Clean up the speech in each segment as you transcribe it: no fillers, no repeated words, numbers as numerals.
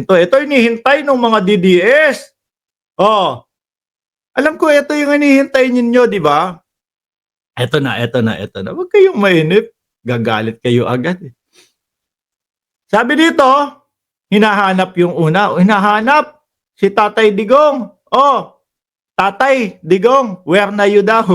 Ito hinihintay ng mga DDS. Oh, alam ko ito yung hinihintay ninyo, di ba? Ito na, ito na, ito na. Huwag kayong mainip. Gagalit kayo agad. Sabi dito, hinahanap yung una. Hinahanap si Tatay Digong. Oh, Tatay Digong, where na you daw?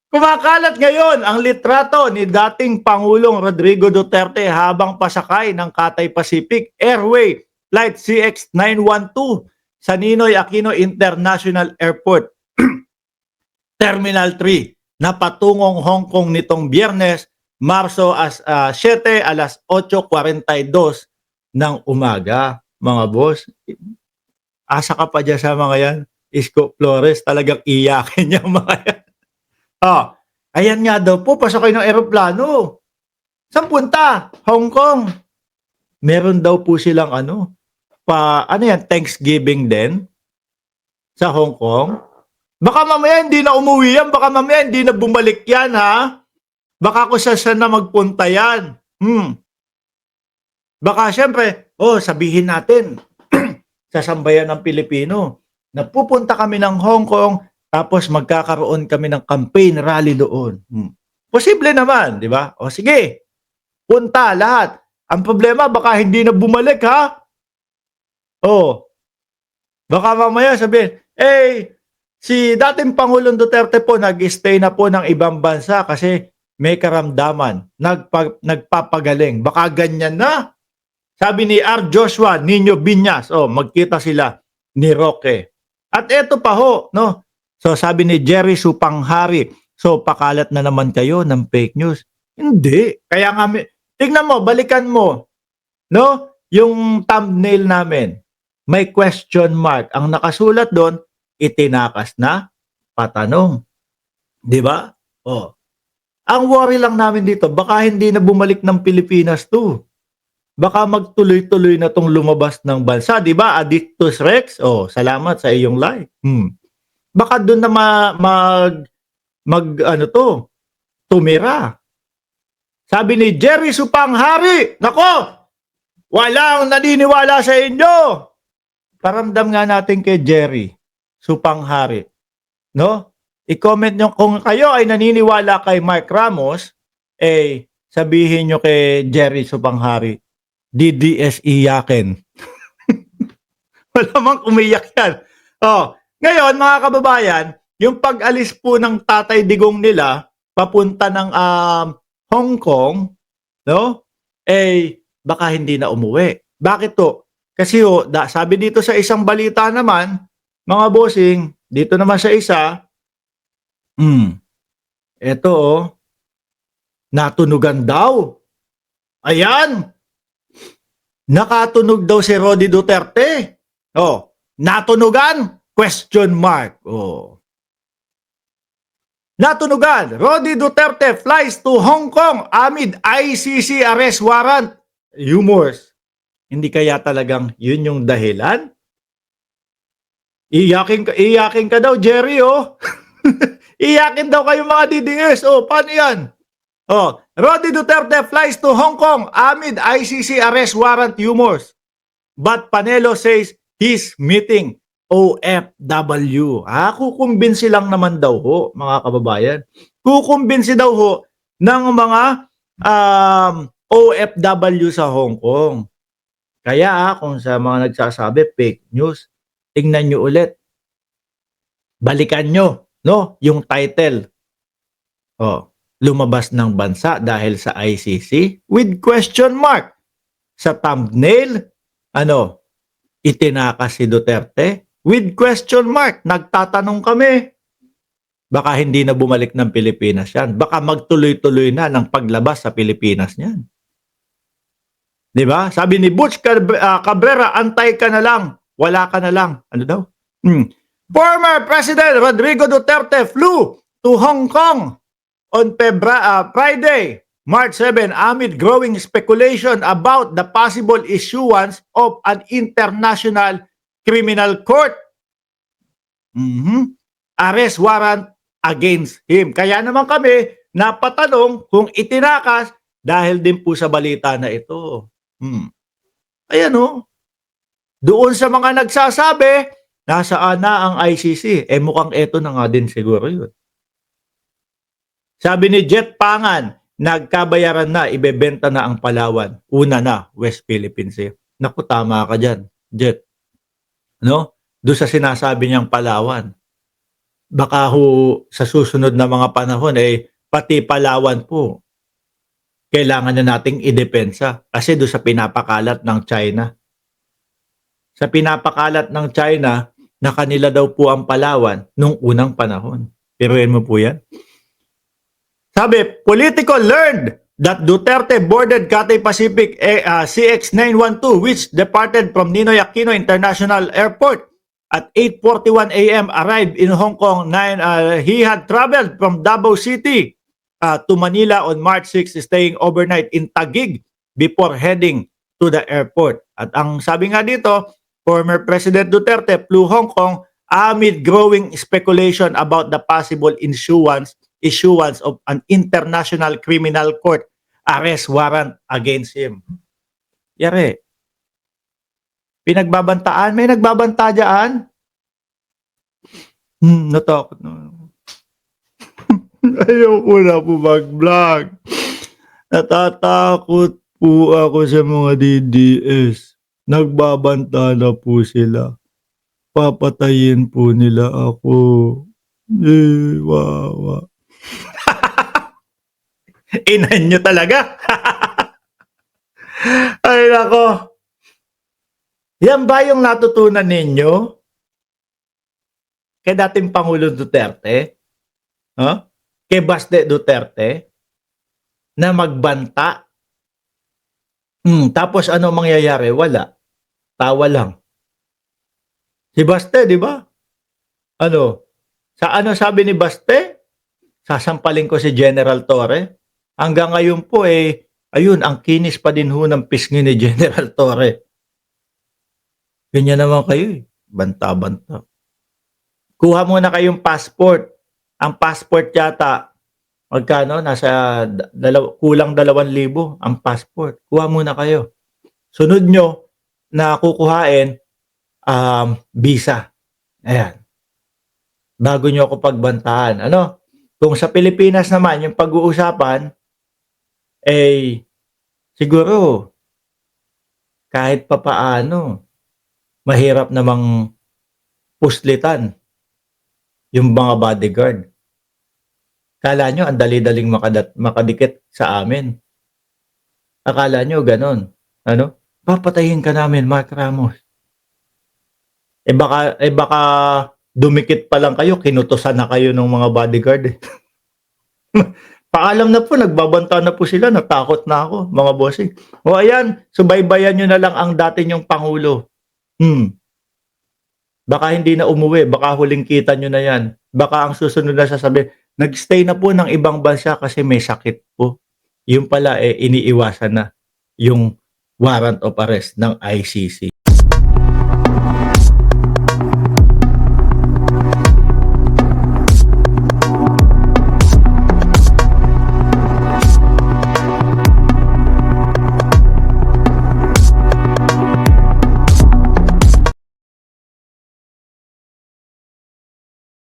Kumakalat ngayon ang litrato ni dating Pangulong Rodrigo Duterte habang pasakay ng Cathay Pacific Airway Flight CX-912 sa Ninoy Aquino International Airport, Terminal 3, na patungong Hong Kong nitong Biyernes, Marso 7 alas 8:42 ng umaga. Mga boss, asa ka pa dyan sa mga yan? Isko Flores, talagang iyakin yung mga yan. Oh, ayan nga daw po, pasakay ng eroplano. Saan punta? Hong Kong. Meron daw po silang Thanksgiving din sa Hong Kong. Baka mamaya hindi na umuwi yan, baka mamaya hindi na bumalik yan, ha? Baka kung saan na magpunta yan. Baka syempre, sabihin natin sa sambayan ng Pilipino na pupunta kami ng Hong Kong, tapos magkakaroon kami ng campaign rally doon. Posible naman, di ba? O sige, punta lahat. Ang problema, baka hindi na bumalik, ha? Baka mamaya sabihin, si dating Pangulong Duterte po nag-stay na po ng ibang bansa kasi may karamdaman, nagpapagaling. Baka ganyan na. Sabi ni R. Joshua Nino Biñas, magkita sila ni Roque. At eto pa ho, no? So sabi ni Jerry Supanghari, so pakalat na naman kayo ng fake news. Hindi. Kaya nga, tignan mo, balikan mo, no? Yung thumbnail namin, may question mark. Ang nakasulat doon, itinakas na patanong. Di ba? Ang worry lang namin dito, baka hindi na bumalik ng Pilipinas to. Baka magtuloy-tuloy na tong lumabas ng bansa. Di ba? Addictus Rex. Salamat sa iyong like. Baka doon na tumira. Sabi ni Jerry Supanghari, nako, walang naniniwala sa inyo. Paramdam nga natin kay Jerry Supanghari, no? I-comment nyo kung kayo ay naniniwala kay Mark Ramos, sabihin nyo kay Jerry Supanghari, DDS iyakin. Wala mang umiyak yan. Ngayon, mga kababayan, yung pag-alis po ng Tatay Digong nila papunta ng Hong Kong, no? Baka hindi na umuwi. Bakit to? Kasi sabi dito sa isang balita naman, mga bossing, dito naman sa isa, eto natunugan daw. Ayan! Nakatunog daw si Rodi Duterte. Natunugan? Question mark. Natunugan. Rodi Duterte flies to Hong Kong amid ICC arrest warrant. Humors. Hindi kaya talagang yun yung dahilan? Iyakin ka daw, Jerry, Iyakin daw kayo mga DDS. Paano yan? Rodi Duterte flies to Hong Kong amid ICC arrest warrant. Humors. But Panelo says he's meeting OFW. Kukumbinsi lang naman daw ho, mga kababayan. Kukumbinsi daw ho ng mga OFW sa Hong Kong. Kaya kung sa mga nagsasabi fake news, tingnan nyo ulit. Balikan nyo, no? Yung title. Lumabas ng bansa dahil sa ICC with question mark. Sa thumbnail, itinakas si Duterte with question mark. Nagtatanong kami. Baka hindi na bumalik ng Pilipinas yan. Baka magtuloy-tuloy na ng paglabas sa Pilipinas niyan. Di ba? Sabi ni Butch Cabrera, antay ka na lang. Wala ka na lang. Ano daw? Former President Rodrigo Duterte flew to Hong Kong on Friday, March 7, amid growing speculation about the possible issuance of an international criminal court arrest warrant against him. Kaya naman kami napatanong kung itinakas dahil din po sa balita na ito. Ayan o. Doon sa mga nagsasabi, nasaan na ang ICC? Eh mukhang eto na nga din siguro yun. Sabi ni Jet Pangan, nagkabayaran na, ibebenta na ang Palawan. Una na, West Philippine Sea. Naku, tama ka dyan, Jet. No? Doon sa sinasabi niyang Palawan. Baka ho sa susunod na mga panahon, pati Palawan po, kailangan na nating idepensa. Kasi doon sa pinapakalat ng China. Sa pinapakalat ng China, na kanila daw po ang Palawan nung unang panahon. Piruin mo po yan. Sabi, Politico learned that Duterte boarded Cathay Pacific CX-912 which departed from Ninoy Aquino International Airport at 8:41 a.m. arrived in Hong Kong. He had traveled from Davao City to Manila on March 6, staying overnight in Taguig before heading to the airport. At ang sabi nga dito, former President Duterte flew Hong Kong amid growing speculation about the possible issuance of an international criminal court arrest warrant against him. Yari. Pinagbabantaan? May nagbabanta dyan? Natakot na. Ayoko na po mag-vlog. Natatakot po ako sa mga DDS. Nagbabanta na po sila. Papatayin po nila ako. Wawa. Inan nyo talaga. Ay nako. Yan ba yung natutunan ninyo kay dating Pangulong Duterte? Huh? Kay Baste Duterte? Na magbanta? Tapos ano mangyayari? Wala. Tawa lang. Si Baste, di ba? Ano? Sa ano sabi ni Baste? Sasampalin ko si General Torre. Hanggang ngayon po ayun, ang kinis pa din ho ng pisngi ni General Torre. Ganyan naman kayo banta-banta. Kuha muna kayong passport. Ang passport yata, magkano? Nasa kulang 2,000 ang passport. Kuha muna kayo. Sunod nyo na kukuhain, visa. Ayan. Bago nyo ako pagbantahan. Ano? Kung sa Pilipinas naman, yung pag-uusapan, siguro, kahit papaano, mahirap namang puslitan yung mga bodyguard. Akala nyo, ang dali-daling makadikit sa amin. Akala nyo, ganon. Ano? Papatayin ka namin, Mark Ramos. Baka dumikit pa lang kayo, kinutusan na kayo ng mga bodyguard. Paalam na po, nagbabanta na po sila, natakot na ako, mga bossing. O ayan, subaybayan nyo na lang ang dati nyong Pangulo. Baka hindi na umuwi, baka huling kita nyo na yan. Baka ang susunod na sasabihin, nagstay na po ng ibang bansa kasi may sakit po. Yung pala iniiwasan na yung warrant of arrest ng ICC.